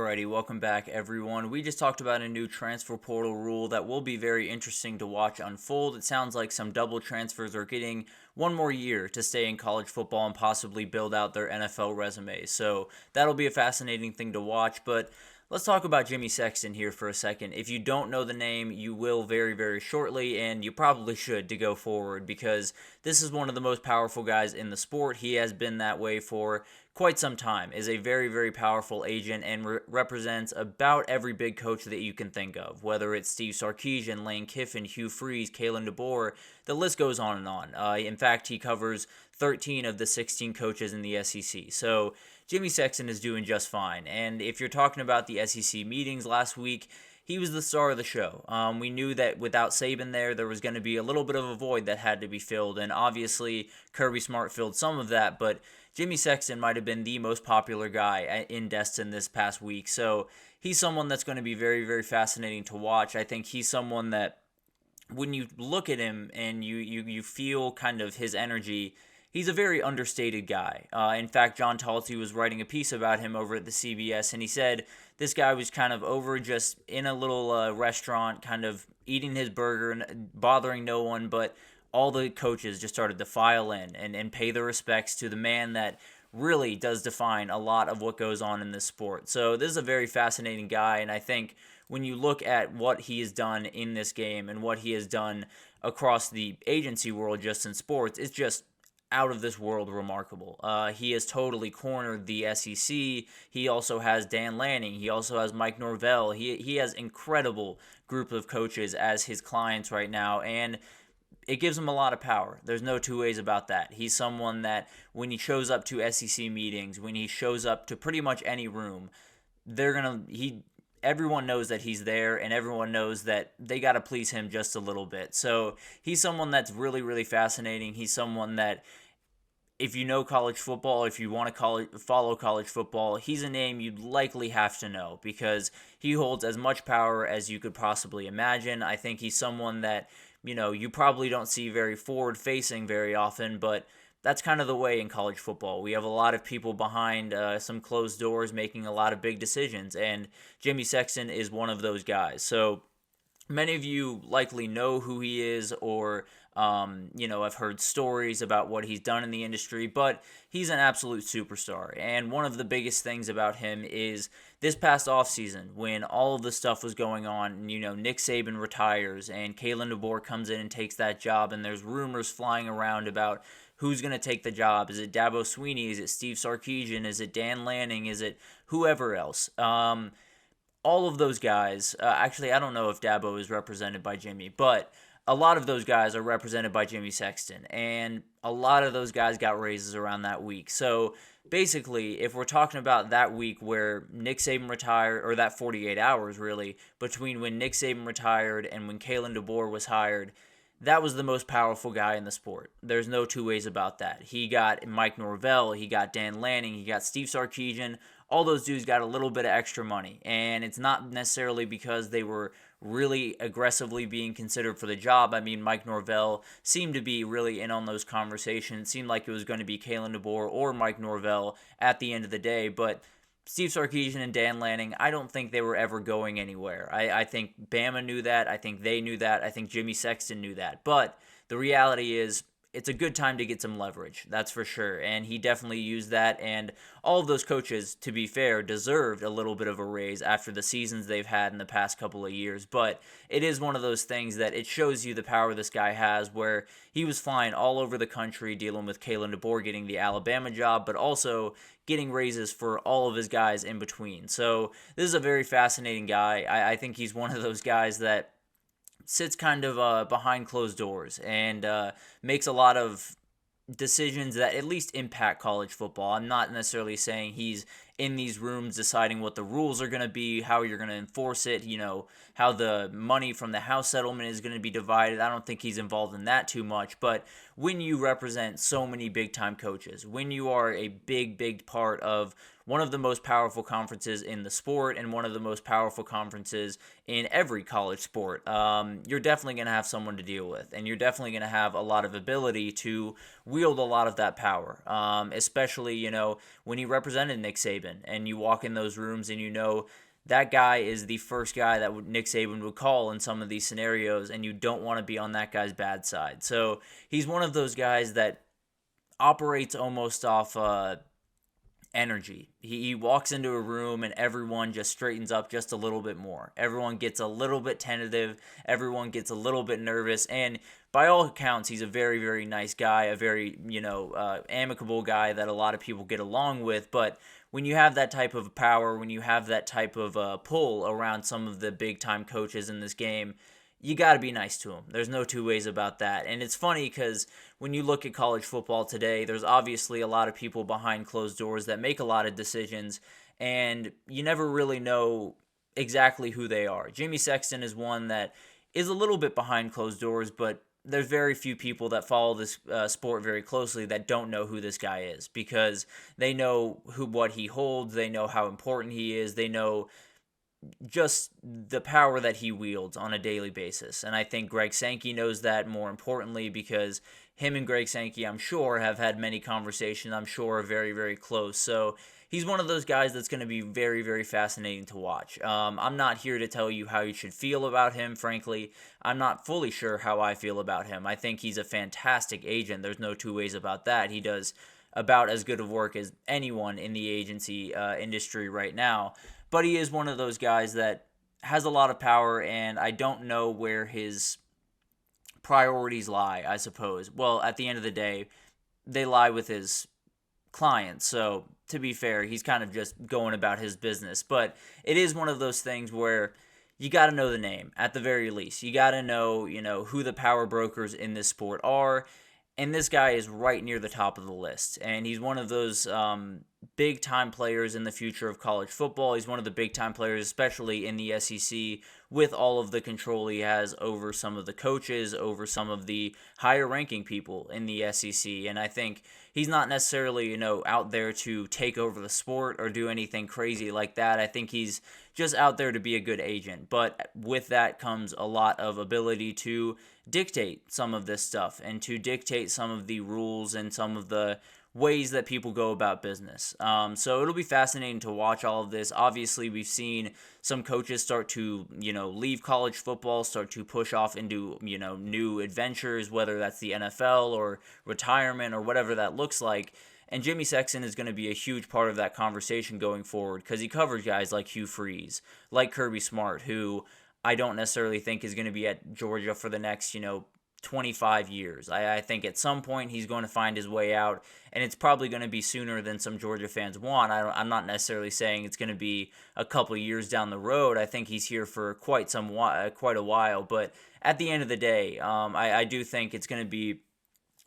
Alrighty, welcome back everyone. We just talked about a new transfer portal rule that will be very interesting to watch unfold. It sounds like some double transfers are getting one more year to stay in college football and possibly build out their NFL resume. So that'll be a fascinating thing to watch, but let's talk about Jimmy Sexton here for a second. If you don't know the name, you will very, very shortly, and you probably should to go forward because this is one of the most powerful guys in the sport. He has been that way for quite some time, is a very, very powerful agent and represents about every big coach that you can think of, whether it's Steve Sarkisian, Lane Kiffin, Hugh Freeze, Kalen DeBoer, the list goes on and on. In fact, he covers 13 of the 16 coaches in the SEC. So Jimmy Sexton is doing just fine. And if you're talking about the SEC meetings last week, he was the star of the show. We knew that without Saban there was going to be a little bit of a void that had to be filled. And obviously, Kirby Smart filled some of that, but Jimmy Sexton might have been the most popular guy in Destin this past week. So he's someone that's going to be very, very fascinating to watch. I think he's someone that when you look at him and you feel kind of his energy, he's a very understated guy. In fact, John Talty was writing a piece about him over at the CBS, and he said this guy was kind of over just in a little restaurant, kind of eating his burger and bothering no one, but all the coaches just started to file in and pay their respects to the man that really does define a lot of what goes on in this sport. So this is a very fascinating guy, and I think when you look at what he has done in this game and what he has done across the agency world just in sports, it's just out of this world remarkable. He has totally cornered the SEC. He also has Dan Lanning. He also has Mike Norvell. He has incredible group of coaches as his clients right now, and it gives him a lot of power. There's no two ways about that. He's someone that when he shows up to SEC meetings, when he shows up to pretty much any room, everyone knows that he's there, and everyone knows that they got to please him just a little bit. So he's someone that's really, really fascinating. He's someone that, if you know college football, if you want to follow college football, he's a name you'd likely have to know because he holds as much power as you could possibly imagine. I think he's someone that, you probably don't see very forward-facing very often, but that's kind of the way in college football. We have a lot of people behind some closed doors making a lot of big decisions, and Jimmy Sexton is one of those guys. So many of you likely know who he is or I've heard stories about what he's done in the industry, but he's an absolute superstar. And one of the biggest things about him is this past offseason, when all of the stuff was going on, Nick Saban retires and Kalen DeBoer comes in and takes that job, and there's rumors flying around about who's going to take the job. Is it Dabo Swinney? Is it Steve Sarkisian? Is it Dan Lanning? Is it whoever else? All of those guys, actually, I don't know if Dabo is represented by Jimmy, but a lot of those guys are represented by Jimmy Sexton, and a lot of those guys got raises around that week. So basically, if we're talking about that week where Nick Saban retired, or that 48 hours really, between when Nick Saban retired and when Kalen DeBoer was hired, that was the most powerful guy in the sport. There's no two ways about that. He got Mike Norvell, he got Dan Lanning, he got Steve Sarkisian. All those dudes got a little bit of extra money, and it's not necessarily because they were really aggressively being considered for the job. I mean, Mike Norvell seemed to be really in on those conversations. It seemed like it was going to be Kalen DeBoer or Mike Norvell at the end of the day, but Steve Sarkisian and Dan Lanning, I don't think they were ever going anywhere. I think Bama knew that. I think they knew that. I think Jimmy Sexton knew that. But the reality is, it's a good time to get some leverage, that's for sure. And he definitely used that. And all of those coaches, to be fair, deserved a little bit of a raise after the seasons they've had in the past couple of years. But it is one of those things that it shows you the power this guy has, where he was flying all over the country dealing with Kalen DeBoer getting the Alabama job, but also getting raises for all of his guys in between. So this is a very fascinating guy. I think he's one of those guys that sits kind of behind closed doors and makes a lot of decisions that at least impact college football. I'm not necessarily saying he's in these rooms deciding what the rules are going to be, how you're going to enforce it, how the money from the house settlement is going to be divided. I don't think he's involved in that too much. But when you represent so many big-time coaches, when you are a big, big part of one of the most powerful conferences in the sport and one of the most powerful conferences in every college sport. You're definitely going to have someone to deal with, and you're definitely going to have a lot of ability to wield a lot of that power, especially, when you represented Nick Saban and you walk in those rooms and that guy is the first guy that Nick Saban would call in some of these scenarios, and you don't want to be on that guy's bad side. So he's one of those guys that operates almost off energy. He walks into a room and everyone just straightens up just a little bit more. Everyone gets a little bit tentative. Everyone gets a little bit nervous. And by all accounts, he's a very, very nice guy, a very, amicable guy that a lot of people get along with. But when you have that type of power, when you have that type of pull around some of the big-time coaches in this game, you got to be nice to them. There's no two ways about that. And it's funny because when you look at college football today, there's obviously a lot of people behind closed doors that make a lot of decisions, and you never really know exactly who they are. Jimmy Sexton is one that is a little bit behind closed doors, but there's very few people that follow this sport very closely that don't know who this guy is, because they know what he holds, they know how important he is, they know just the power that he wields on a daily basis. And I think Greg Sankey knows that more importantly, because him and Greg Sankey, I'm sure, have had many conversations. I'm sure are very, very close. So he's one of those guys that's going to be very, very fascinating to watch. I'm not here to tell you how you should feel about him, frankly. I'm not fully sure how I feel about him. I think he's a fantastic agent. There's no two ways about that. He does about as good of work as anyone in the agency industry right now. But he is one of those guys that has a lot of power, and I don't know where his priorities lie, I suppose. Well, at the end of the day, they lie with his clients. So, to be fair, he's kind of just going about his business. But it is one of those things where you got to know the name, at the very least. You got to know, who the power brokers in this sport are. And this guy is right near the top of the list. And he's one of those big-time players in the future of college football. He's one of the big-time players, especially in the SEC, with all of the control he has over some of the coaches, over some of the higher-ranking people in the SEC. And I think he's not necessarily, out there to take over the sport or do anything crazy like that. I think he's just out there to be a good agent. But with that comes a lot of ability to dictate some of this stuff and to dictate some of the rules and some of the ways that people go about business. So it'll be fascinating to watch all of this. Obviously, we've seen some coaches start to, leave college football, start to push off into, new adventures, whether that's the NFL or retirement or whatever that looks like. And Jimmy Sexton is going to be a huge part of that conversation going forward, because he covers guys like Hugh Freeze, like Kirby Smart, who I don't necessarily think is going to be at Georgia for the next, 25 years. I think at some point he's going to find his way out, and it's probably going to be sooner than some Georgia fans want. I'm not necessarily saying it's going to be a couple years down the road. I think he's here for quite a while, but at the end of the day, I do think it's going to be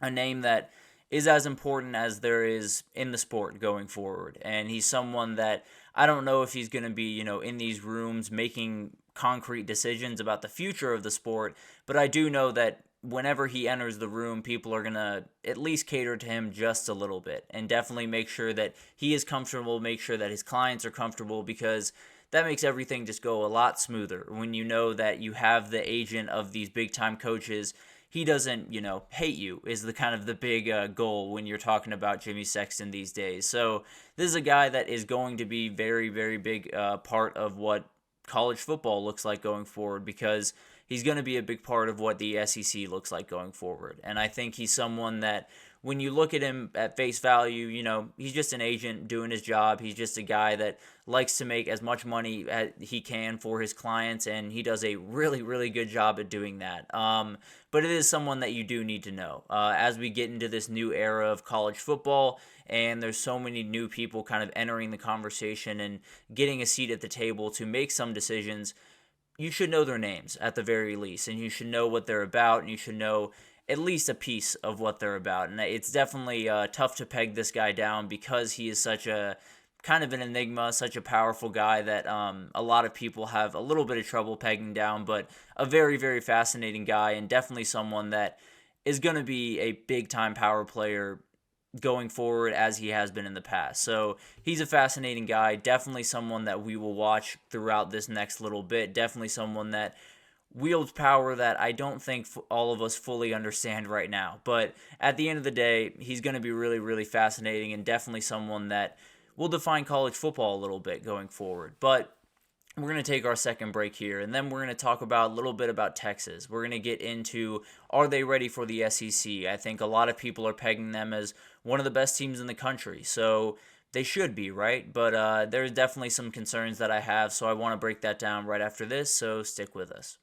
a name that is as important as there is in the sport going forward. And he's someone that I don't know if he's going to be, in these rooms making concrete decisions about the future of the sport, but I do know that whenever he enters the room, people are going to at least cater to him just a little bit and definitely make sure that he is comfortable, make sure that his clients are comfortable, because that makes everything just go a lot smoother when you know that you have the agent of these big-time coaches. He doesn't, hate you is the big goal when you're talking about Jimmy Sexton these days. So this is a guy that is going to be very, very big part of what college football looks like going forward, because he's going to be a big part of what the SEC looks like going forward. And I think he's someone that when you look at him at face value, he's just an agent doing his job. He's just a guy that likes to make as much money as he can for his clients, and he does a really, really good job at doing that. But it is someone that you do need to know. As we get into this new era of college football, and there's so many new people kind of entering the conversation and getting a seat at the table to make some decisions, you should know their names at the very least, and you should know what they're about, and you should know at least a piece of what they're about. And it's definitely tough to peg this guy down, because he is such a kind of an enigma, such a powerful guy that a lot of people have a little bit of trouble pegging down, but a very, very fascinating guy, and definitely someone that is going to be a big-time power player going forward as he has been in the past. So he's a fascinating guy, definitely someone that we will watch throughout this next little bit, definitely someone that wields power that I don't think all of us fully understand right now. But at the end of the day, he's going to be really, really fascinating and definitely someone that will define college football a little bit going forward. But we're going to take our second break here, and then we're going to talk about a little bit about Texas. We're going to get into, are they ready for the SEC? I think a lot of people are pegging them as one of the best teams in the country, so they should be, right? But there's definitely some concerns that I have, so I want to break that down right after this, so stick with us.